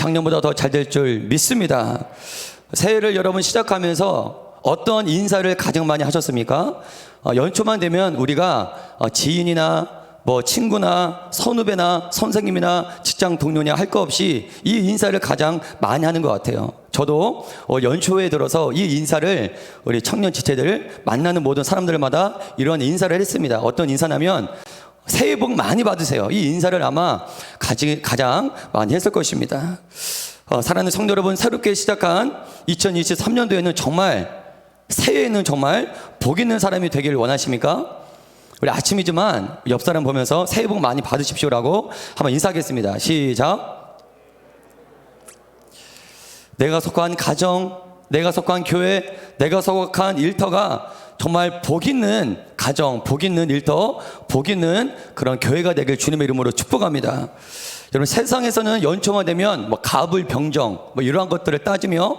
작년보다 더 잘 될 줄 믿습니다. 새해를 여러분 시작하면서 어떤 인사를 가장 많이 하셨습니까? 연초만 되면 우리가 지인이나 친구나 선후배나 선생님이나 직장 동료냐 할 거 없이 이 인사를 가장 많이 하는 것 같아요. 저도 연초에 들어서 이 인사를 우리 청년 지체들 만나는 모든 사람들마다 이런 인사를 했습니다. 어떤 인사냐면 새해 복 많이 받으세요. 이 인사를 아마 가장 많이 했을 것입니다. 사랑하는 성도 여러분, 새롭게 시작한 2023년도에는 정말 새해에는 정말 복 있는 사람이 되기를 원하십니까? 우리 아침이지만 옆 사람 보면서 새해 복 많이 받으십시오라고 한번 인사하겠습니다. 시작. 내가 속한 가정, 내가 속한 교회, 내가 속한 일터가 정말 복 있는 가정, 복 있는 일터, 복 있는 그런 교회가 되길 주님의 이름으로 축복합니다. 여러분, 세상에서는 연초가 되면 갑을병정 이러한 것들을 따지며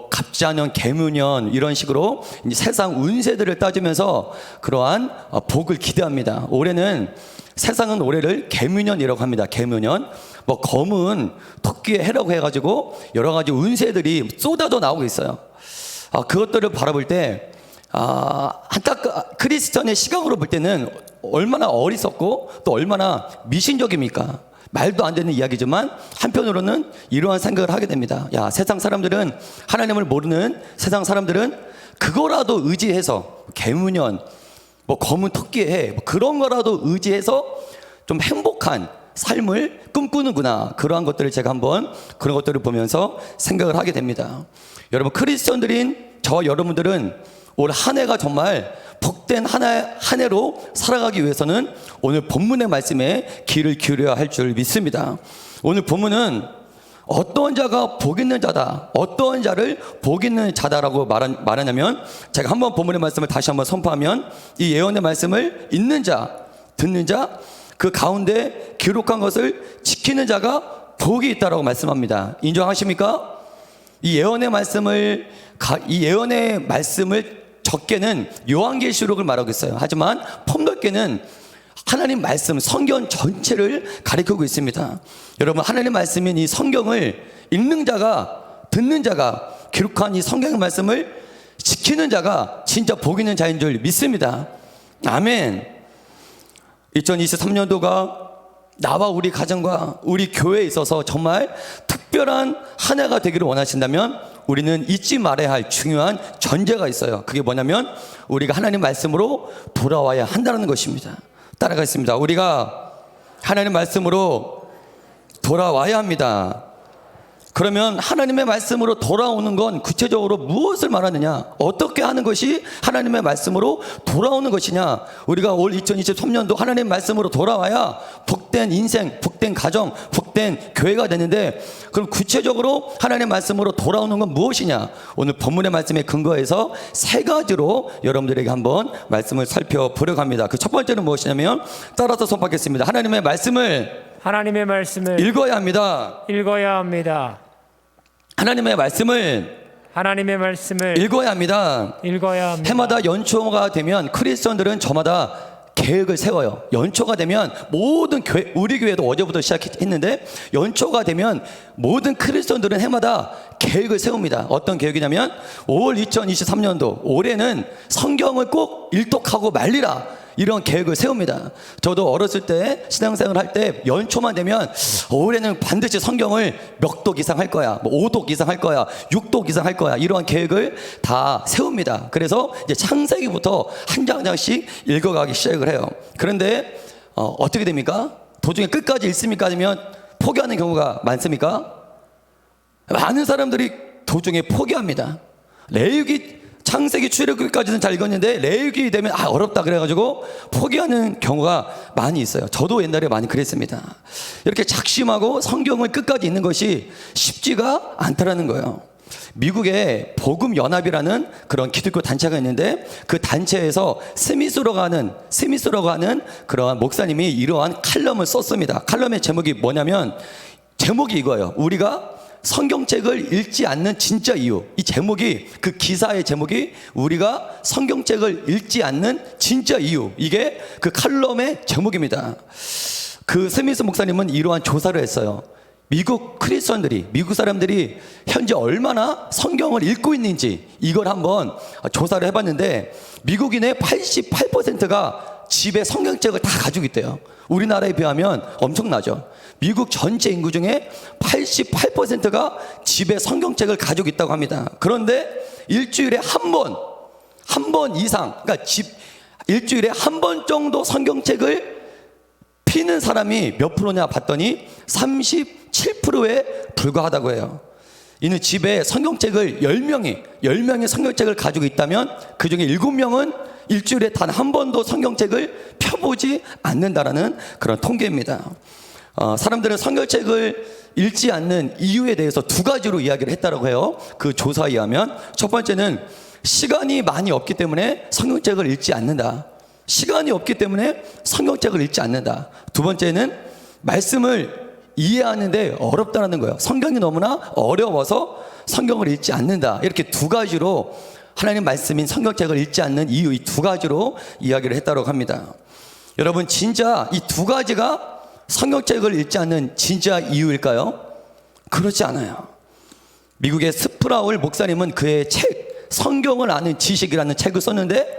갑자년, 개묘년 이런 식으로 이제 세상 운세들을 따지면서 그러한 복을 기대합니다. 올해는 세상은 올해를 개묘년이라고 합니다. 개묘년. 검은 토끼의 해라고 해가지고 여러 가지 운세들이 쏟아져 나오고 있어요. 그것들을 바라볼 때 크리스천의 시각으로 볼 때는 얼마나 어리석고 또 얼마나 미신적입니까? 말도 안 되는 이야기지만 한편으로는 이러한 생각을 하게 됩니다. 세상 사람들은, 하나님을 모르는 세상 사람들은 그거라도 의지해서 개무년, 검은 토끼의 해 그런 거라도 의지해서 좀 행복한 삶을 꿈꾸는구나. 그러한 것들을 제가 한번 그런 것들을 보면서 생각을 하게 됩니다. 여러분, 크리스천들인 저와 여러분들은 올 한 해가 정말 복된 한 해로 살아가기 위해서는 오늘 본문의 말씀에 귀를 기울여야 할 줄 믿습니다. 오늘 본문은 어떤 자가 복 있는 자다, 어떤 자를 복 있는 자다라고 말하냐면, 제가 한번 본문의 말씀을 다시 한번 선포하면, 이 예언의 말씀을 읽는 자, 듣는 자, 그 가운데 기록한 것을 지키는 자가 복이 있다라고 말씀합니다. 인정하십니까? 이 예언의 말씀을 적게는 요한계시록을 말하고 있어요. 하지만 폭넓게는 하나님 말씀, 성경 전체를 가리키고 있습니다. 여러분, 하나님 말씀인 이 성경을 읽는 자가, 듣는 자가, 기록한 이 성경의 말씀을 지키는 자가 진짜 복 있는 자인 줄 믿습니다. 아멘. 2023년도가 나와 우리 가정과 우리 교회에 있어서 정말 특별한 한 해가 되기를 원하신다면 우리는 잊지 말아야 할 중요한 전제가 있어요. 그게 뭐냐면 우리가 하나님 말씀으로 돌아와야 한다는 것입니다. 따라가겠습니다. 우리가 하나님 말씀으로 돌아와야 합니다. 그러면 하나님의 말씀으로 돌아오는 건 구체적으로 무엇을 말하느냐? 어떻게 하는 것이 하나님의 말씀으로 돌아오는 것이냐? 우리가 올 2023년도 하나님의 말씀으로 돌아와야 복된 인생, 복된 가정, 복된 교회가 되는데, 그럼 구체적으로 하나님의 말씀으로 돌아오는 건 무엇이냐? 오늘 본문의 말씀에 근거해서 세 가지로 여러분들에게 한번 말씀을 살펴보려고 합니다. 그 첫 번째는 무엇이냐면, 따라서 선포하겠습니다. 하나님의 말씀을 읽어야 합니다. 하나님의 말씀을 읽어야 합니다. 해마다 연초가 되면 크리스천들은 저마다 계획을 세워요. 연초가 되면 모든 교회, 우리 교회도 어제부터 시작했는데 연초가 되면 모든 크리스천들은 해마다 계획을 세웁니다. 어떤 계획이냐면 올 2023년도 올해는 성경을 꼭 일독하고 말리라, 이런 계획을 세웁니다. 저도 어렸을 때 신앙생활 할 때 연초만 되면 올해는 반드시 성경을 몇 독 이상 할 거야, 5독 이상 할 거야, 6독 이상 할 거야, 이러한 계획을 다 세웁니다. 그래서 이제 창세기부터 한 장씩 읽어가기 시작을 해요. 그런데 어떻게 됩니까? 도중에 끝까지 읽습니까? 아니면 포기하는 경우가 많습니까? 많은 사람들이 도중에 포기합니다. 레위기, 창세기, 출애굽기까지는 잘 읽었는데 레위기 되면 어렵다 그래가지고 포기하는 경우가 많이 있어요. 저도 옛날에 많이 그랬습니다. 이렇게 작심하고 성경을 끝까지 읽는 것이 쉽지가 않다라는 거예요. 미국에 복음연합이라는 그런 기독교 단체가 있는데 그 단체에서 스미스라고 하는 그러한 목사님이 이러한 칼럼을 썼습니다. 칼럼의 제목이 뭐냐면, 제목이 이거예요. 우리가 성경책을 읽지 않는 진짜 이유. 이 제목이, 그 기사의 제목이 우리가 성경책을 읽지 않는 진짜 이유, 이게 그 칼럼의 제목입니다. 그 스미스 목사님은 이러한 조사를 했어요. 미국 크리스천들이, 미국 사람들이 현재 얼마나 성경을 읽고 있는지 이걸 한번 조사를 해봤는데, 미국인의 88%가 집에 성경책을 다 가지고 있대요. 우리나라에 비하면 엄청나죠. 미국 전체 인구 중에 88%가 집에 성경책을 가지고 있다고 합니다. 그런데 일주일에 한 번 이상, 그러니까 일주일에 한 번 정도 성경책을 피는 사람이 몇 프로냐 봤더니 37%에 불과하다고 해요. 이는 집에 성경책을 10명이 성경책을 가지고 있다면 그 중에 7명은 일주일에 단 한 번도 성경책을 펴보지 않는다라는 그런 통계입니다. 사람들은 성경책을 읽지 않는 이유에 대해서 두 가지로 이야기를 했다고 해요. 그 조사에 의하면 첫 번째는 시간이 많이 없기 때문에 성경책을 읽지 않는다. 시간이 없기 때문에 성경책을 읽지 않는다. 두 번째는 말씀을 이해하는데 어렵다는 거예요. 성경이 너무나 어려워서 성경을 읽지 않는다. 이렇게 두 가지로 하나님 말씀인 성경책을 읽지 않는 이유, 이 두 가지로 이야기를 했다고 합니다. 여러분, 진짜 이 두 가지가 성경책을 읽지 않는 진짜 이유일까요? 그렇지 않아요. 미국의 스프라울 목사님은 그의 책, 성경을 아는 지식이라는 책을 썼는데,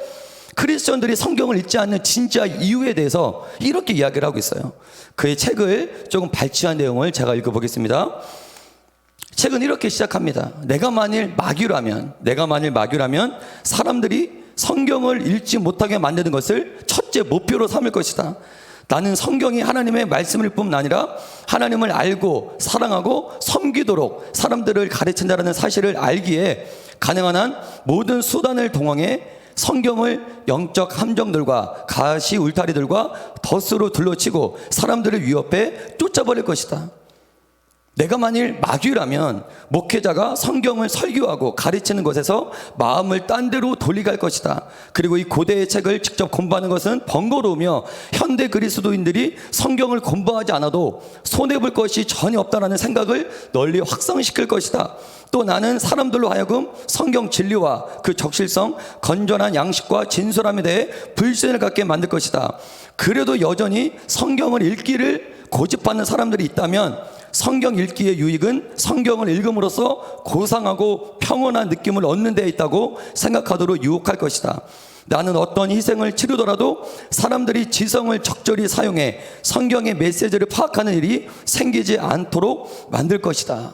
크리스천들이 성경을 읽지 않는 진짜 이유에 대해서 이렇게 이야기를 하고 있어요. 그의 책을 조금 발췌한 내용을 제가 읽어보겠습니다. 책은 이렇게 시작합니다. 내가 만일 마귀라면 사람들이 성경을 읽지 못하게 만드는 것을 첫째 목표로 삼을 것이다. 나는 성경이 하나님의 말씀일 뿐 아니라 하나님을 알고 사랑하고 섬기도록 사람들을 가르친다는 사실을 알기에 가능한 한 모든 수단을 동원해 성경을 영적 함정들과 가시 울타리들과 덫으로 둘러치고 사람들을 위협해 쫓아버릴 것이다. 내가 만일 마귀라면 목회자가 성경을 설교하고 가르치는 것에서 마음을 딴 데로 돌리게 할 것이다. 그리고 이 고대의 책을 직접 공부하는 것은 번거로우며 현대 그리스도인들이 성경을 공부하지 않아도 손해볼 것이 전혀 없다는 생각을 널리 확산시킬 것이다. 또 나는 사람들로 하여금 성경 진리와 그 적실성, 건전한 양식과 진솔함에 대해 불신을 갖게 만들 것이다. 그래도 여전히 성경을 읽기를 고집하는 사람들이 있다면 성경 읽기의 유익은 성경을 읽음으로써 고상하고 평온한 느낌을 얻는 데 있다고 생각하도록 유혹할 것이다. 나는 어떤 희생을 치르더라도 사람들이 지성을 적절히 사용해 성경의 메시지를 파악하는 일이 생기지 않도록 만들 것이다.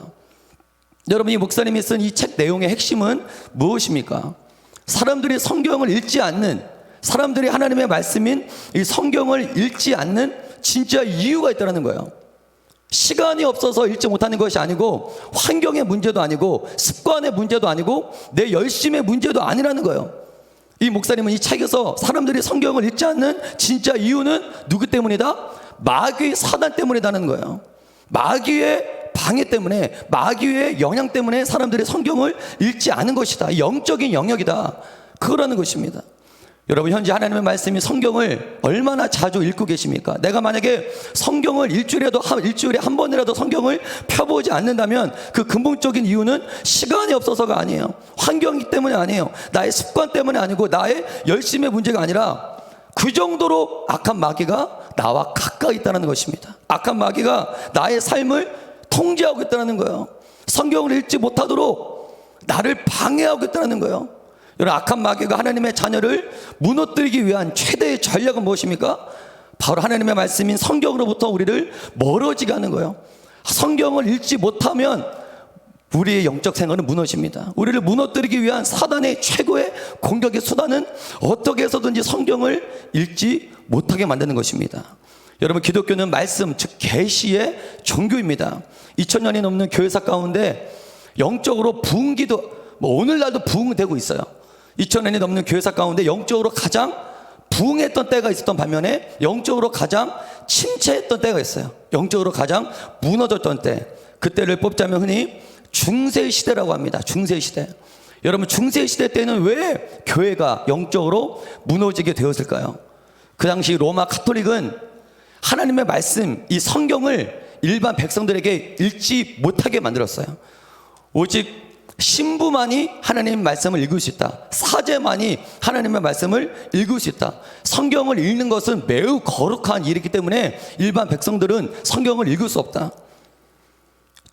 여러분, 이 목사님이 쓴 이 책 내용의 핵심은 무엇입니까? 사람들이 성경을 읽지 않는, 사람들이 하나님의 말씀인 이 성경을 읽지 않는 진짜 이유가 있다는 거예요. 시간이 없어서 읽지 못하는 것이 아니고, 환경의 문제도 아니고, 습관의 문제도 아니고, 내 열심의 문제도 아니라는 거예요. 이 목사님은 이 책에서 사람들이 성경을 읽지 않는 진짜 이유는 누구 때문이다? 마귀 사단 때문이라는 거예요. 마귀의 방해 때문에, 마귀의 영향 때문에 사람들이 성경을 읽지 않은 것이다. 영적인 영역이다. 그거라는 것입니다. 여러분, 현재 하나님의 말씀이 성경을 얼마나 자주 읽고 계십니까? 내가 만약에 성경을 일주일에 한 번이라도 성경을 펴보지 않는다면 그 근본적인 이유는 시간이 없어서가 아니에요. 환경 때문이 아니에요. 나의 습관 때문이 아니고 나의 열심의 문제가 아니라 그 정도로 악한 마귀가 나와 가까이 있다는 것입니다. 악한 마귀가 나의 삶을 통제하고 있다는 거예요. 성경을 읽지 못하도록 나를 방해하고 있다는 거예요. 여러분, 악한 마귀가 하나님의 자녀를 무너뜨리기 위한 최대의 전략은 무엇입니까? 바로 하나님의 말씀인 성경으로부터 우리를 멀어지게 하는 거예요. 성경을 읽지 못하면 우리의 영적 생활은 무너집니다. 우리를 무너뜨리기 위한 사단의 최고의 공격의 수단은 어떻게 해서든지 성경을 읽지 못하게 만드는 것입니다. 여러분, 기독교는 말씀, 즉 계시의 종교입니다. 2000년이 넘는 교회사 가운데 영적으로 부흥기도, 오늘날도 부흥되고 있어요. 2000년이 넘는 교회사 가운데 영적으로 가장 부흥했던 때가 있었던 반면에 영적으로 가장 침체했던 때가 있어요. 영적으로 가장 무너졌던 때, 그때를 뽑자면 흔히 중세시대라고 합니다. 중세시대. 여러분, 중세시대 때는 왜 교회가 영적으로 무너지게 되었을까요? 그 당시 로마 카톨릭은 하나님의 말씀, 이 성경을 일반 백성들에게 읽지 못하게 만들었어요. 오직 신부만이 하나님의 말씀을 읽을 수 있다. 사제만이 하나님의 말씀을 읽을 수 있다. 성경을 읽는 것은 매우 거룩한 일이기 때문에 일반 백성들은 성경을 읽을 수 없다.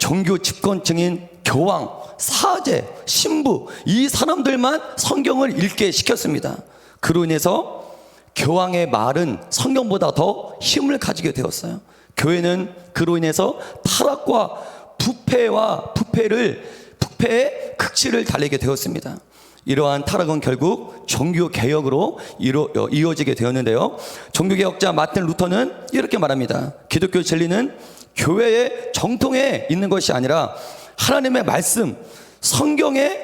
종교 집권층인 교황, 사제, 신부, 이 사람들만 성경을 읽게 시켰습니다. 그로 인해서 교황의 말은 성경보다 더 힘을 가지게 되었어요. 교회는 그로 인해서 타락과 부패의 극치를 달리게 되었습니다. 이러한 타락은 결국 종교개혁으로 이어지게 되었는데요. 종교개혁자 마틴 루터는 이렇게 말합니다. 기독교 진리는 교회의 정통에 있는 것이 아니라 하나님의 말씀, 성경에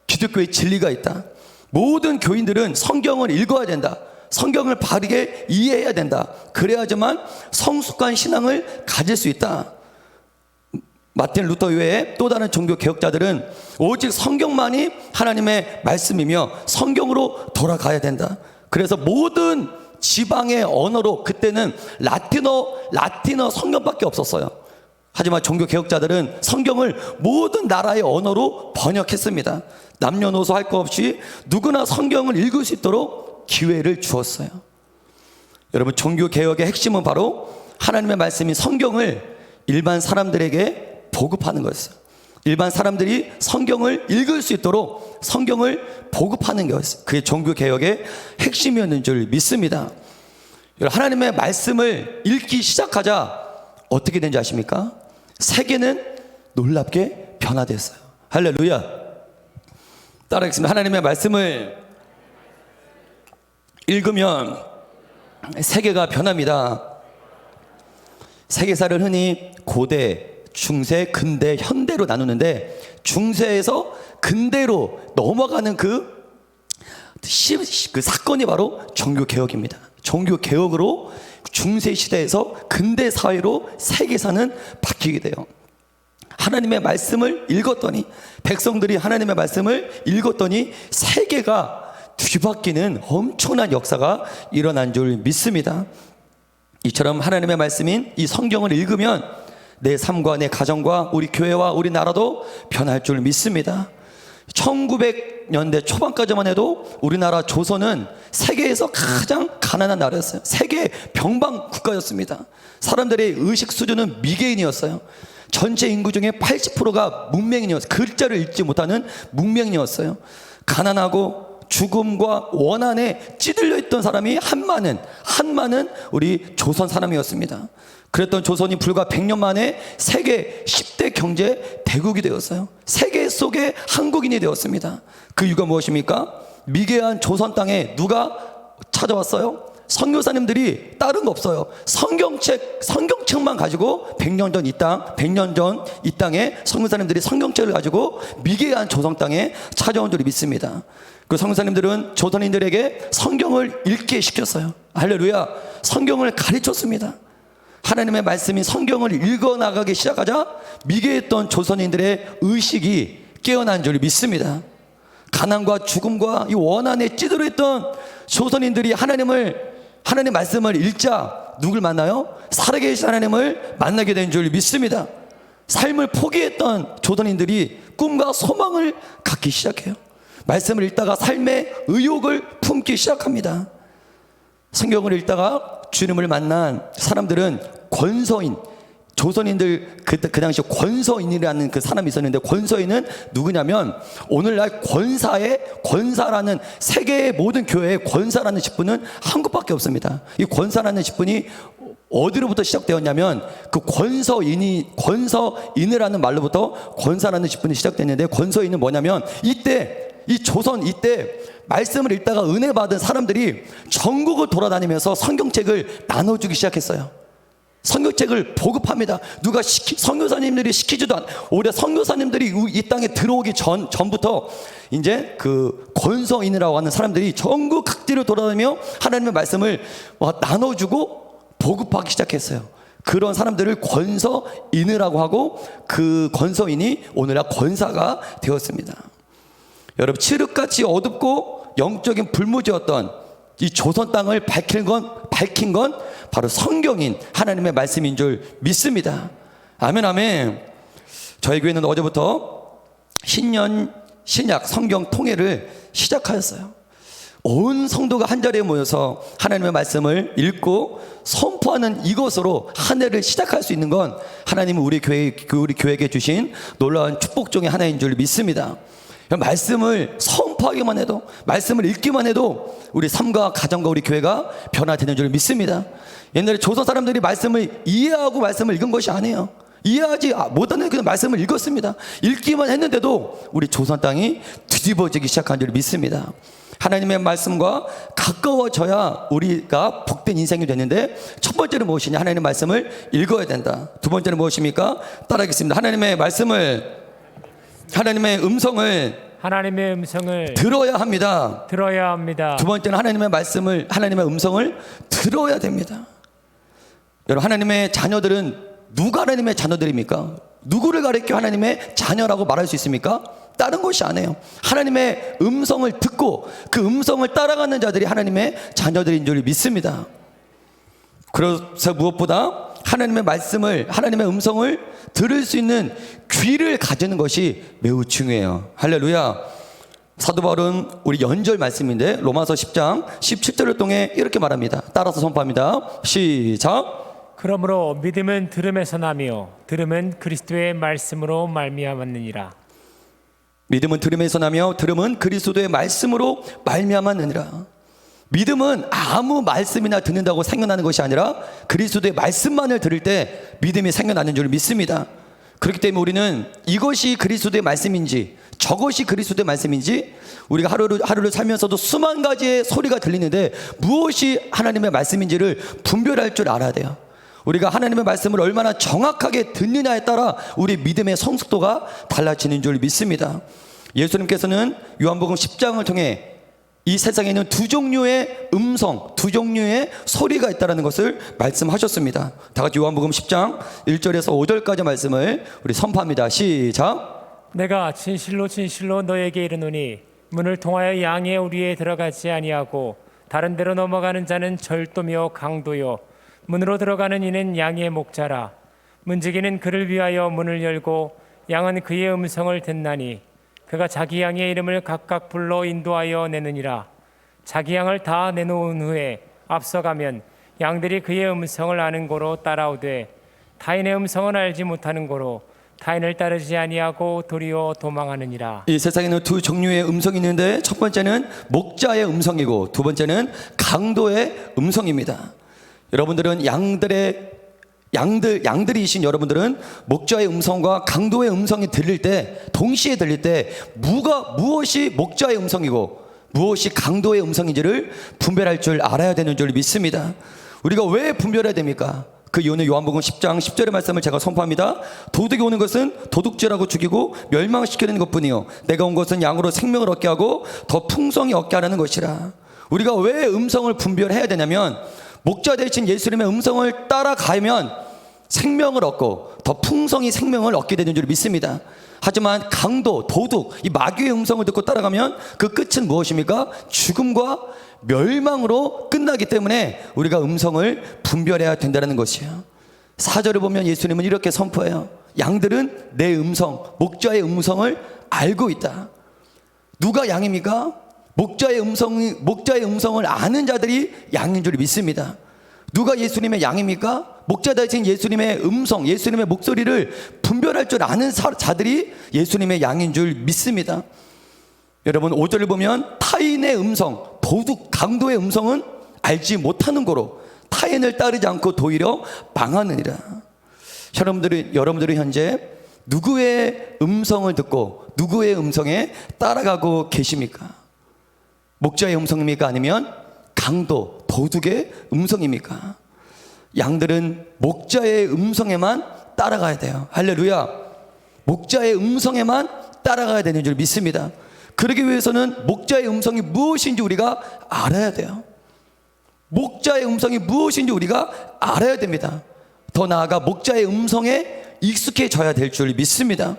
기독교의 진리가 있다. 모든 교인들은 성경을 읽어야 된다. 성경을 바르게 이해해야 된다. 그래야지만 성숙한 신앙을 가질 수 있다. 마틴 루터 외에 또 다른 종교 개혁자들은 오직 성경만이 하나님의 말씀이며 성경으로 돌아가야 된다. 그래서 모든 지방의 언어로, 그때는 라틴어 성경밖에 없었어요. 하지만 종교 개혁자들은 성경을 모든 나라의 언어로 번역했습니다. 남녀노소 할 것 없이 누구나 성경을 읽을 수 있도록 기회를 주었어요. 여러분, 종교 개혁의 핵심은 바로 하나님의 말씀인 성경을 일반 사람들에게 보급하는 거였어요. 일반 사람들이 성경을 읽을 수 있도록 성경을 보급하는 것이었어요. 그게 종교 개혁의 핵심이었는 줄 믿습니다. 하나님의 말씀을 읽기 시작하자 어떻게 된지 아십니까? 세계는 놀랍게 변화됐어요. 할렐루야. 따라하겠습니다. 하나님의 말씀을 읽으면 세계가 변합니다. 세계사를 흔히 고대, 중세, 근대, 현대로 나누는데, 중세에서 근대로 넘어가는 그 사건이 바로 종교개혁입니다. 종교개혁으로 중세 시대에서 근대 사회로 세계사는 바뀌게 돼요. 하나님의 말씀을 읽었더니, 백성들이 하나님의 말씀을 읽었더니 세계가 뒤바뀌는 엄청난 역사가 일어난 줄 믿습니다. 이처럼 하나님의 말씀인 이 성경을 읽으면 내 삶과 내 가정과 우리 교회와 우리 나라도 변할 줄 믿습니다. 1900년대 초반까지만 해도 우리나라 조선은 세계에서 가장 가난한 나라였어요. 세계 병방 국가였습니다. 사람들의 의식 수준은 미개인이었어요. 전체 인구 중에 80%가 문맹인이었어요. 글자를 읽지 못하는 문맹인이었어요. 가난하고 죽음과 원한에 찌들려 있던 사람이 한많은 우리 조선 사람이었습니다. 그랬던 조선이 불과 100년 만에 세계 10대 경제 대국이 되었어요. 세계 속의 한국인이 되었습니다. 그 이유가 무엇입니까? 미개한 조선 땅에 누가 찾아왔어요? 선교사님들이 다른 거 없어요. 성경책만 가지고 100년 전 이 땅에 선교사님들이 성경책을 가지고 미개한 조선 땅에 찾아온 줄 믿습니다. 그 선교사님들은 조선인들에게 성경을 읽게 시켰어요. 할렐루야. 성경을 가르쳤습니다. 하나님의 말씀인 성경을 읽어나가기 시작하자 미개했던 조선인들의 의식이 깨어난 줄 믿습니다. 가난과 죽음과 이 원한에 찌들어 있던 조선인들이 하나님 말씀을 읽자 누굴 만나요? 살아계신 하나님을 만나게 된 줄 믿습니다. 삶을 포기했던 조선인들이 꿈과 소망을 갖기 시작해요. 말씀을 읽다가 삶의 의욕을 품기 시작합니다. 성경을 읽다가 주님을 만난 사람들은 권서인, 조선인들 그 당시 권서인이라는 그 사람이 있었는데, 권서인은 누구냐면 오늘날 권사라는 세계의 모든 교회의 권사라는 직분은 한국밖에 없습니다. 이 권사라는 직분이 어디로부터 시작되었냐면 그 권서인이라는 말로부터 권사라는 직분이 시작됐는데, 권서인은 뭐냐면 조선 이때 말씀을 읽다가 은혜 받은 사람들이 전국을 돌아다니면서 성경책을 나눠주기 시작했어요. 성경책을 보급합니다. 선교사님들이 시키지도 오히려 선교사님들이 이 땅에 들어오기 전부터 이제 그 권서인이라고 하는 사람들이 전국 각지를 돌아다니며 하나님의 말씀을 나눠주고 보급하기 시작했어요. 그런 사람들을 권서인이라고 하고, 그 권서인이 오늘날 권사가 되었습니다. 여러분, 칠흑같이 어둡고 영적인 불무지였던 이 조선 땅을 밝힌 건 바로 성경인 하나님의 말씀인 줄 믿습니다. 아멘, 아멘. 저희 교회는 어제부터 신약 성경 통해를 시작하였어요. 온 성도가 한 자리에 모여서 하나님의 말씀을 읽고 선포하는 이것으로 한 해를 시작할 수 있는 건 하나님은 우리 교회에게 주신 놀라운 축복 중에 하나인 줄 믿습니다. 말씀을 선포하기만 해도, 말씀을 읽기만 해도 우리 삶과 가정과 우리 교회가 변화되는 줄 믿습니다. 옛날에 조선 사람들이 말씀을 이해하고 말씀을 읽은 것이 아니에요. 이해하지 못하는 그냥 말씀을 읽었습니다. 읽기만 했는데도 우리 조선 땅이 뒤집어지기 시작한 줄 믿습니다. 하나님의 말씀과 가까워져야 우리가 복된 인생이 되는데, 첫 번째는 무엇이냐? 하나님의 말씀을 읽어야 된다. 두 번째는 무엇입니까? 따라하겠습니다. 하나님의 음성을 들어야 합니다. 두 번째는 하나님의 음성을 들어야 됩니다. 여러분, 하나님의 자녀들은 누가 하나님의 자녀들입니까? 누구를 가리켜 하나님의 자녀라고 말할 수 있습니까? 다른 것이 아니에요. 하나님의 음성을 듣고 그 음성을 따라가는 자들이 하나님의 자녀들인 줄 믿습니다. 그래서 무엇보다 하나님의 음성을 들을 수 있는 귀를 가지는 것이 매우 중요해요. 할렐루야. 사도 바울은 우리 연절 말씀인데 로마서 10장 17절을 통해 이렇게 말합니다. 따라서 선포합니다. 시작. 그러므로 믿음은 들음에서 나며 들음은 그리스도의 말씀으로 말미암았느니라. 믿음은 들음에서 나며 들음은 그리스도의 말씀으로 말미암았느니라. 믿음은 아무 말씀이나 듣는다고 생겨나는 것이 아니라 그리스도의 말씀만을 들을 때 믿음이 생겨나는 줄 믿습니다. 그렇기 때문에 우리는 이것이 그리스도의 말씀인지 저것이 그리스도의 말씀인지, 우리가 하루를 살면서도 수만 가지의 소리가 들리는데 무엇이 하나님의 말씀인지를 분별할 줄 알아야 돼요. 우리가 하나님의 말씀을 얼마나 정확하게 듣느냐에 따라 우리 믿음의 성숙도가 달라지는 줄 믿습니다. 예수님께서는 요한복음 10장을 통해 이 세상에 있는 두 종류의 음성, 두 종류의 소리가 있다는 것을 말씀하셨습니다. 다 같이 요한복음 10장 1절에서 5절까지 말씀을 우리 선포합니다. 시작. 내가 진실로 진실로 너에게 이르노니 문을 통하여 양의 우리에 들어가지 아니하고 다른 데로 넘어가는 자는 절도며 강도요 문으로 들어가는 이는 양의 목자라. 문지기는 그를 위하여 문을 열고 양은 그의 음성을 듣나니 그가 자기 양의 이름을 각각 불러 인도하여 내느니라. 자기 양을 다 내놓은 후에 앞서가면 양들이 그의 음성을 아는 고로 따라오되 타인의 음성은 알지 못하는 고로 타인을 따르지 아니하고 도리어 도망하느니라. 이 세상에는 두 종류의 음성이 있는데 첫 번째는 목자의 음성이고 두 번째는 강도의 음성입니다. 여러분들은 양들이신 여러분들은 목자의 음성과 강도의 음성이 동시에 들릴 때 무엇이 목자의 음성이고 무엇이 강도의 음성인지를 분별할 줄 알아야 되는 줄 믿습니다. 우리가 왜 분별해야 됩니까? 그 이유는 요한복음 10장 10절의 말씀을 제가 선포합니다. 도둑이 오는 것은 도둑질하고 죽이고 멸망시키는 것뿐이요 내가 온 것은 양으로 생명을 얻게 하고 더 풍성히 얻게 하라는 것이라. 우리가 왜 음성을 분별해야 되냐면, 목자 되신 예수님의 음성을 따라가면 생명을 얻고 더 풍성히 생명을 얻게 되는 줄 믿습니다. 하지만 강도, 도둑, 이 마귀의 음성을 듣고 따라가면 그 끝은 무엇입니까? 죽음과 멸망으로 끝나기 때문에 우리가 음성을 분별해야 된다는 것이에요. 4절을 보면 예수님은 이렇게 선포해요. 양들은 내 음성, 목자의 음성을 알고 있다. 누가 양입니까? 목자의 음성을 아는 자들이 양인 줄 믿습니다. 누가 예수님의 양입니까? 목자 대신 예수님의 음성, 예수님의 목소리를 분별할 줄 아는 자들이 예수님의 양인 줄 믿습니다. 여러분, 5절을 보면 타인의 음성, 도둑, 강도의 음성은 알지 못하는 거로 타인을 따르지 않고 도리어 망하느니라. 여러분들은 현재 누구의 음성을 듣고 누구의 음성에 따라가고 계십니까? 목자의 음성입니까? 아니면 강도, 도둑의 음성입니까? 양들은 목자의 음성에만 따라가야 돼요. 할렐루야. 목자의 음성에만 따라가야 되는 줄 믿습니다. 그러기 위해서는 목자의 음성이 무엇인지 우리가 알아야 돼요. 목자의 음성이 무엇인지 우리가 알아야 됩니다. 더 나아가 목자의 음성에 익숙해져야 될 줄 믿습니다.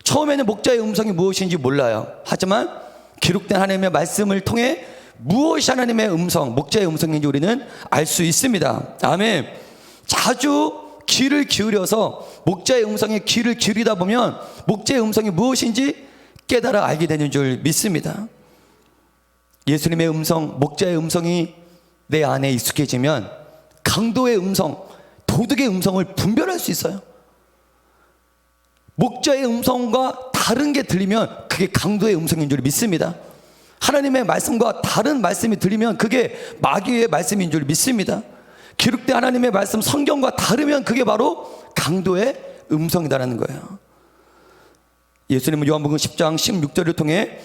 처음에는 목자의 음성이 무엇인지 몰라요. 하지만 기록된 하나님의 말씀을 통해 무엇이 하나님의 음성, 목자의 음성인지 우리는 알 수 있습니다. 아멘. 자주 귀를 기울여서 목자의 음성에 귀를 기울이다 보면 목자의 음성이 무엇인지 깨달아 알게 되는 줄 믿습니다. 예수님의 음성, 목자의 음성이 내 안에 익숙해지면 강도의 음성, 도둑의 음성을 분별할 수 있어요. 목자의 음성과 다른 게 들리면 그게 강도의 음성인 줄 믿습니다. 하나님의 말씀과 다른 말씀이 들리면 그게 마귀의 말씀인 줄 믿습니다. 기록된 하나님의 말씀, 성경과 다르면 그게 바로 강도의 음성이다라는 거예요. 예수님은 요한복음 10장 16절을 통해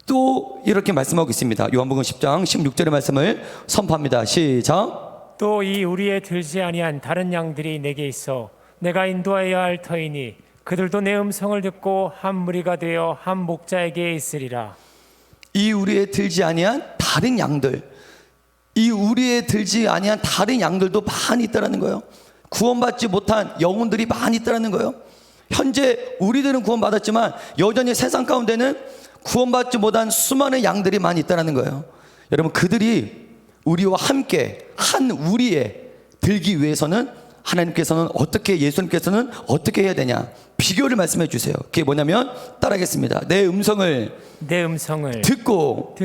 또 이렇게 말씀하고 있습니다. 요한복음 10장 16절의 말씀을 선포합니다. 시작. 또 이 우리의 들지 아니한 다른 양들이 내게 있어 내가 인도하여야 할 터이니 그들도 내 음성을 듣고 한 무리가 되어 한 목자에게 있으리라. 이 우리의 들지 아니한 다른 양들, 이 우리의 들지 아니한 다른 양들도 많이 있다라는 거예요. 구원받지 못한 영혼들이 많이 있다라는 거예요. 현재 우리들은 구원받았지만 여전히 세상 가운데는 구원받지 못한 수많은 양들이 많이 있다라는 거예요. 여러분, 그들이 우리와 함께 한 우리에 들기 위해서는 하나님께서는 어떻게, 예수님께서는 어떻게 해야 되냐, 비교를 말씀해 주세요. 그게 뭐냐면 따라하겠습니다. 내 음성을 듣고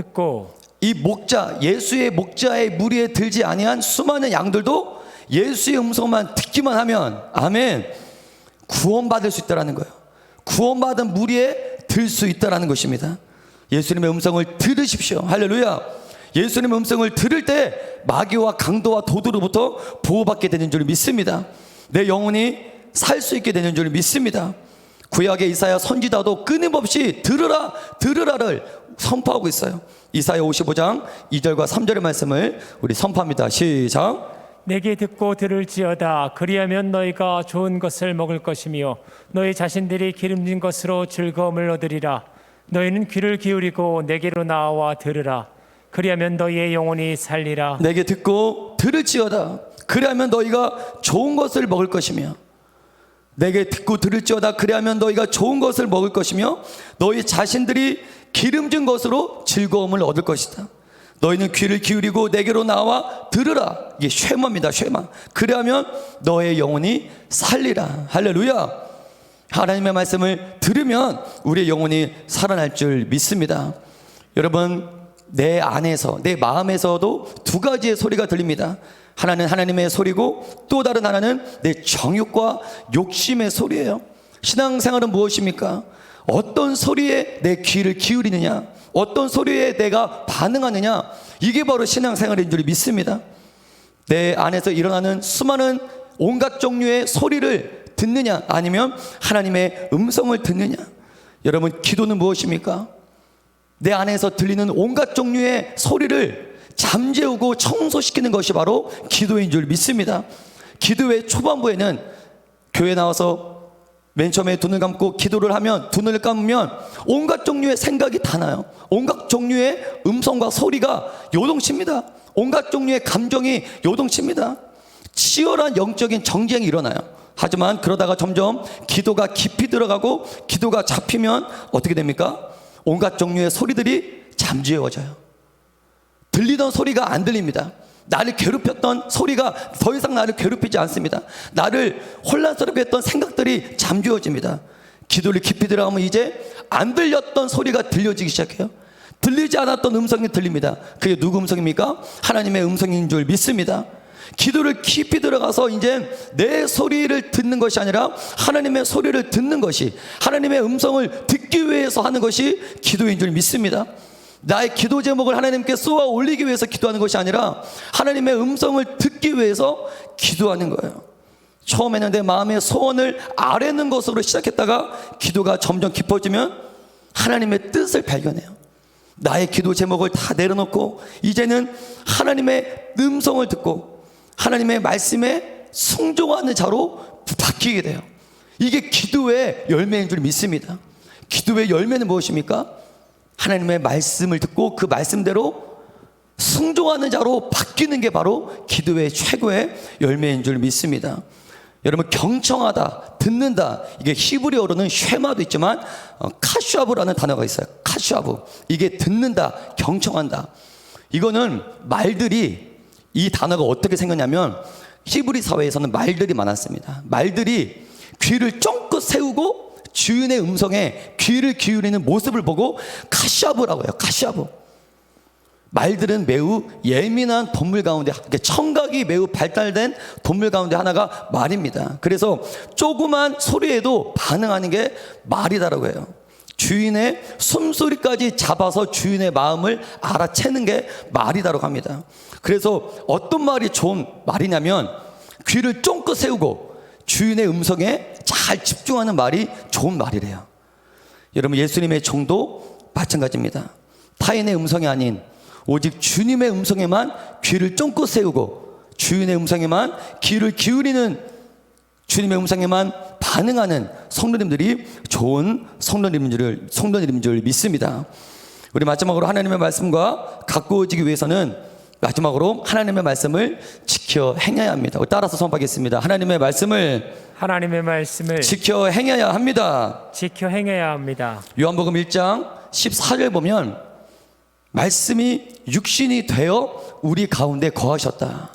이 목자, 예수의 목자의 무리에 들지 아니한 수많은 양들도 예수의 음성만 듣기만 하면, 아멘, 구원받을 수 있다라는 거예요. 구원받은 무리에 들 수 있다라는 것입니다. 예수님의 음성을 들으십시오. 할렐루야. 예수님의 음성을 들을 때 마귀와 강도와 도둑으로부터 보호받게 되는 줄 믿습니다. 내 영혼이 살 수 있게 되는 줄 믿습니다. 구약의 이사야 선지자도 끊임없이 들으라 들으라를 선포하고 있어요. 이사야 55장 2절과 3절의 말씀을 우리 선포합니다. 시작. 내게 듣고 들을지어다. 그리하면 너희가 좋은 것을 먹을 것이며 너희 자신들이 기름진 것으로 즐거움을 얻으리라. 너희는 귀를 기울이고 내게로 나와 들으라. 그리하면 너희의 영혼이 살리라. 내게 듣고 들을지어다. 그리하면 너희가 좋은 것을 먹을 것이며, 내게 듣고 들을지어다. 그리하면 너희가 좋은 것을 먹을 것이며 너희 자신들이 기름진 것으로 즐거움을 얻을 것이다. 너희는 귀를 기울이고 내게로 나와 들으라. 이게 쉐마입니다. 쉐마. 그리하면 너의 영혼이 살리라. 할렐루야. 하나님의 말씀을 들으면 우리의 영혼이 살아날 줄 믿습니다. 여러분, 내 안에서, 내 마음에서도 두 가지의 소리가 들립니다. 하나는 하나님의 소리고 또 다른 하나는 내 정욕과 욕심의 소리예요. 신앙생활은 무엇입니까? 어떤 소리에 내 귀를 기울이느냐, 어떤 소리에 내가 반응하느냐, 이게 바로 신앙생활인 줄 믿습니다. 내 안에서 일어나는 수많은 온갖 종류의 소리를 듣느냐, 아니면 하나님의 음성을 듣느냐. 여러분, 기도는 무엇입니까? 내 안에서 들리는 온갖 종류의 소리를 잠재우고 청소시키는 것이 바로 기도인 줄 믿습니다. 기도의 초반부에는 교회 나와서 맨 처음에 눈을 감고 기도를 하면, 눈을 감으면 온갖 종류의 생각이 다 나요. 온갖 종류의 음성과 소리가 요동칩니다. 온갖 종류의 감정이 요동칩니다. 치열한 영적인 정쟁이 일어나요. 하지만 그러다가 점점 기도가 깊이 들어가고 기도가 잡히면 어떻게 됩니까? 온갖 종류의 소리들이 잠재워져요. 들리던 소리가 안 들립니다. 나를 괴롭혔던 소리가 더 이상 나를 괴롭히지 않습니다. 나를 혼란스럽게 했던 생각들이 잠재워집니다. 기도를 깊이 들어가면 이제 안 들렸던 소리가 들려지기 시작해요. 들리지 않았던 음성이 들립니다. 그게 누구 음성입니까? 하나님의 음성인 줄 믿습니다. 기도를 깊이 들어가서 이제 내 소리를 듣는 것이 아니라 하나님의 소리를 듣는 것이, 하나님의 음성을 듣기 위해서 하는 것이 기도인 줄 믿습니다. 나의 기도 제목을 하나님께 쏘아 올리기 위해서 기도하는 것이 아니라 하나님의 음성을 듣기 위해서 기도하는 거예요. 처음에는 내 마음의 소원을 아뢰는 것으로 시작했다가 기도가 점점 깊어지면 하나님의 뜻을 발견해요. 나의 기도 제목을 다 내려놓고 이제는 하나님의 음성을 듣고 하나님의 말씀에 순종하는 자로 바뀌게 돼요. 이게 기도의 열매인 줄 믿습니다. 기도의 열매는 무엇입니까? 하나님의 말씀을 듣고 그 말씀대로 순종하는 자로 바뀌는 게 바로 기도의 최고의 열매인 줄 믿습니다. 여러분, 경청하다, 듣는다, 이게 히브리어로는 쉐마도 있지만 카슈아브라는 단어가 있어요. 카슈아브. 이게 듣는다, 경청한다. 이거는 말들이, 이 단어가 어떻게 생겼냐면 히브리 사회에서는 말들이 많았습니다. 말들이 귀를 쫑긋 세우고 주인의 음성에 귀를 기울이는 모습을 보고 카슈아브라고 해요. 카슈아브. 말들은 매우 예민한 동물 가운데, 청각이 매우 발달된 동물 가운데 하나가 말입니다. 그래서 조그만 소리에도 반응하는 게 말이다라고 해요. 주인의 숨소리까지 잡아서 주인의 마음을 알아채는 게 말이다라고 합니다. 그래서 어떤 말이 좋은 말이냐면 귀를 쫑긋 세우고 주인의 음성에 잘 집중하는 말이 좋은 말이래요. 여러분, 예수님의 종도 마찬가지입니다. 타인의 음성이 아닌 오직 주님의 음성에만 귀를 쫑긋 세우고 주인의 음성에만 귀를 기울이는, 주님의 음성에만 반응하는 성도님들이 좋은 성도님인 줄 믿습니다. 우리 마지막으로 하나님의 말씀과 가까워지기 위해서는 마지막으로 하나님의 말씀을 지켜 행해야 합니다. 따라서 선포하겠습니다. 하나님의 말씀을 지켜 행해야 합니다. 지켜 행해야 합니다. 요한복음 1장 14절 보면 말씀이 육신이 되어 우리 가운데 거하셨다.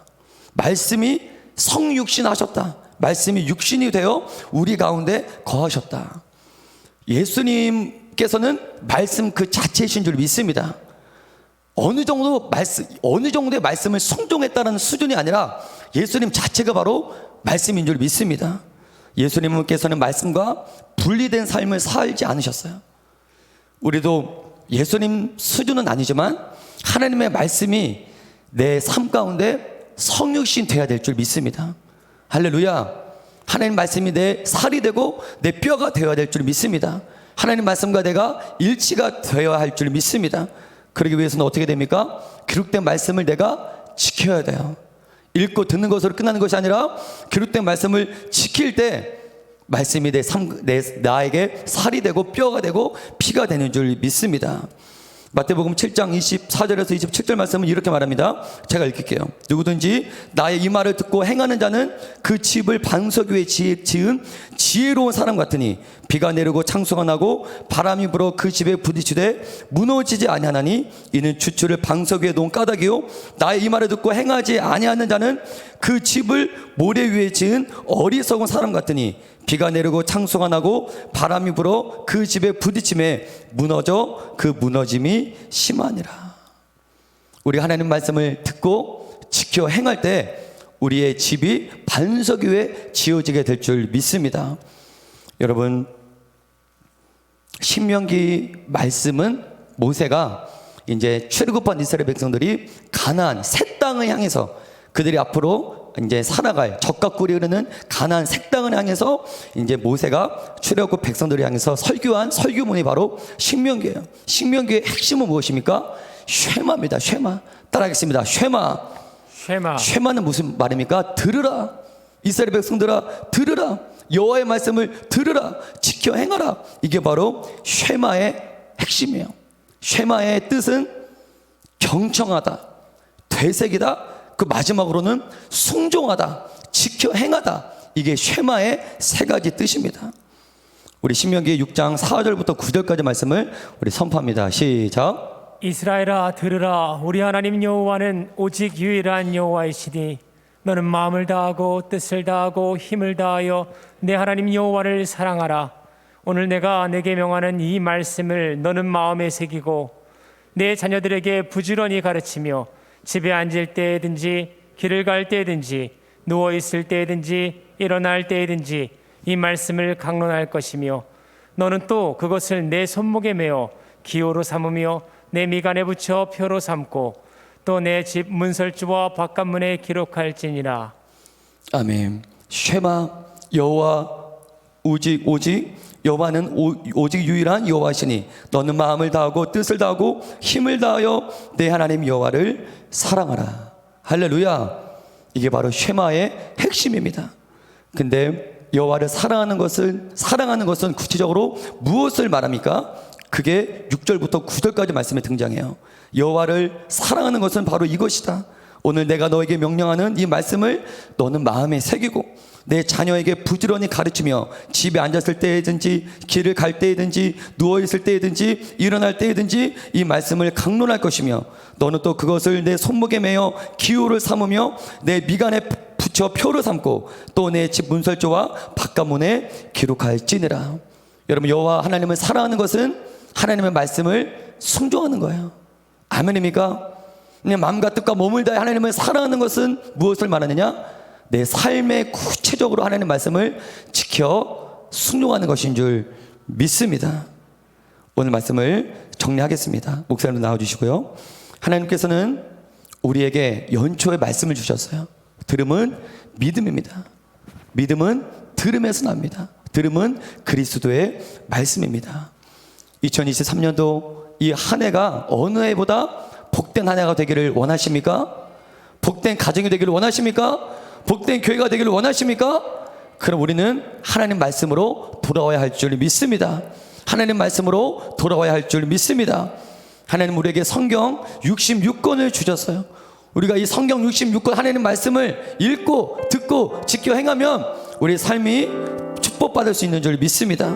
말씀이 성육신하셨다. 말씀이 육신이 되어 우리 가운데 거하셨다. 예수님께서는 말씀 그 자체이신 줄 믿습니다. 어느 정도의 말씀을 순종했다는 수준이 아니라 예수님 자체가 바로 말씀인 줄 믿습니다. 예수님께서는 말씀과 분리된 삶을 살지 않으셨어요. 우리도 예수님 수준은 아니지만 하나님의 말씀이 내 삶 가운데 성육신 돼야 될 줄 믿습니다. 할렐루야. 하나님 말씀이 내 살이 되고 내 뼈가 되어야 될 줄 믿습니다. 하나님 말씀과 내가 일치가 되어야 할 줄 믿습니다. 그러기 위해서는 어떻게 됩니까? 기록된 말씀을 내가 지켜야 돼요. 읽고 듣는 것으로 끝나는 것이 아니라 기록된 말씀을 지킬 때 말씀이 나에게 살이 되고 뼈가 되고 피가 되는 줄 믿습니다. 마태복음 7장 24절에서 27절 말씀은 이렇게 말합니다. 제가 읽을게요. 누구든지 나의 이 말을 듣고 행하는 자는 그 집을 반석 위에 지은 지혜로운 사람 같으니 비가 내리고 창수가 나고 바람이 불어 그 집에 부딪히되 무너지지 아니하나니 이는 주추를 반석 위에 놓은 까닭이요 나의 이 말을 듣고 행하지 아니하는 자는 그 집을 모래 위에 지은 어리석은 사람 같으니 비가 내리고 창수가 나고 바람이 불어 그 집에 부딪힘에 무너져 그 무너짐이 심하니라. 우리 하나님 말씀을 듣고 지켜 행할 때 우리의 집이 반석 위에 지어지게 될 줄 믿습니다. 여러분, 신명기 말씀은 모세가 이제 출애굽한 이스라엘 백성들이 가나안 새 땅을 향해서 그들이 앞으로 이제 살아갈 적과 꿀이 흐르는 가나안 새 땅을 향해서 이제 모세가 출애굽 백성들을 향해서 설교한 설교문이 바로 신명기예요. 신명기의 핵심은 무엇입니까? 쉐마입니다. 쉐마. 따라하겠습니다. 쉐마는 무슨 말입니까? 들으라. 이스라엘 백성들아, 들으라. 여호와의 말씀을 들으라. 지켜 행하라. 이게 바로 쉐마의 핵심이에요. 쉐마의 뜻은 경청하다, 되새기다, 그 마지막으로는 순종하다, 지켜 행하다. 이게 쉐마의 세 가지 뜻입니다. 우리 신명기 6장 4절부터 9절까지 말씀을 우리 선포합니다. 시작. 이스라엘아 들으라. 우리 하나님 여호와는 오직 유일한 여호와이시니 너는 마음을 다하고 뜻을 다하고 힘을 다하여 내 하나님 여호와를 사랑하라. 오늘 내가 내게 명하는 이 말씀을 너는 마음에 새기고 내 자녀들에게 부지런히 가르치며 집에 앉을 때든지 길을 갈 때든지 누워 있을 때든지 일어날 때든지 이 말씀을 강론할 것이며 너는 또 그것을 내 손목에 메어 기호로 삼으며 내 미간에 붙여 표로 삼고 또 내 집 문설주와 바깥문에 기록할지니라. 아멘. 쉐마, 여호와 오직 여호와는 오직 유일한 여호와시니 너는 마음을 다하고 뜻을 다하고 힘을 다하여 내 하나님 여호와를 사랑하라. 할렐루야. 이게 바로 쉐마의 핵심입니다. 근데 여호와를 사랑하는 것은 구체적으로 무엇을 말합니까? 그게 6절부터 9절까지 말씀에 등장해요. 여호와를 사랑하는 것은 바로 이것이다. 오늘 내가 너에게 명령하는 이 말씀을 너는 마음에 새기고 내 자녀에게 부지런히 가르치며 집에 앉았을 때든지 길을 갈 때든지 누워있을 때든지 일어날 때든지 이 말씀을 강론할 것이며 너는 또 그것을 내 손목에 매어 기호를 삼으며 내 미간에 붙여 표를 삼고 또 내 집 문설주와 바깥문에 기록할지니라. 여러분, 여호와 하나님을 사랑하는 것은 하나님의 말씀을 순종하는 거예요. 아멘입니까? 내 마음과 뜻과 몸을 다해 하나님을 사랑하는 것은 무엇을 말하느냐? 내 삶에 구체적으로 하나님의 말씀을 지켜 순종하는 것인 줄 믿습니다. 오늘 말씀을 정리하겠습니다. 목사님 나와주시고요. 하나님께서는 우리에게 연초의 말씀을 주셨어요. 들음은 믿음입니다. 믿음은 들음에서 납니다. 들음은 그리스도의 말씀입니다. 2023년도 이 한 해가 어느 해보다 복된 한 해가 되기를 원하십니까? 복된 가정이 되기를 원하십니까? 복된 교회가 되기를 원하십니까? 그럼 우리는 하나님 말씀으로 돌아와야 할 줄 믿습니다. 하나님 말씀으로 돌아와야 할 줄 믿습니다. 하나님 우리에게 성경 66권을 주셨어요. 우리가 이 성경 66권 하나님 말씀을 읽고 듣고 지켜 행하면 우리의 삶이 축복받을 수 있는 줄 믿습니다.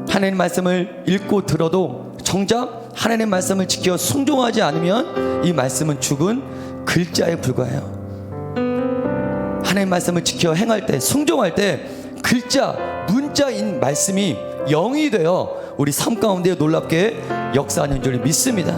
하나님 말씀을 읽고 들어도 정작 하나님 말씀을 지켜 순종하지 않으면 이 말씀은 죽은 글자에 불과해요. 하나님 말씀을 지켜 행할 때, 순종할 때 글자, 문자인 말씀이 영이 되어 우리 삶 가운데 놀랍게 역사하는 줄 믿습니다.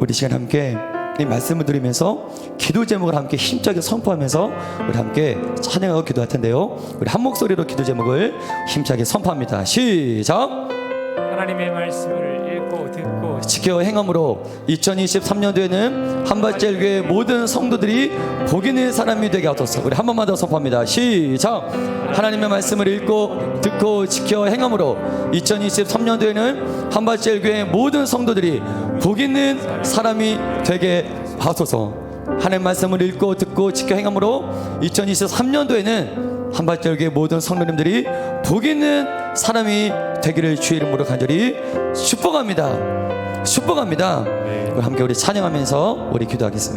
우리 시간 함께 이 말씀을 들으면서 기도 제목을 함께 힘차게 선포하면서 우리 함께 찬양하고 기도할 텐데요. 우리 한 목소리로 기도 제목을 힘차게 선포합니다. 시작! 하나님의 말씀을 읽고 듣고 지켜 행함으로 2023년도에는 한밭제일교회 모든 성도들이 복 있는 사람이 되게 하소서. 우리 한 번만 더 선포합니다. 시작! 하나님의 말씀을 읽고 듣고 지켜 행함으로 2023년도에는 한밭제일교회 모든 성도들이 복 있는 사람이 되게 하소서. 하나님의 말씀을 읽고 듣고 지켜 행함으로 2023년도에는 한밭제일교회 모든 성도님들이 복 있는 사람이 되기를 주의 이름으로 간절히 축복합니다. 축복합니다. 함께 우리 찬양하면서 우리 기도하겠습니다.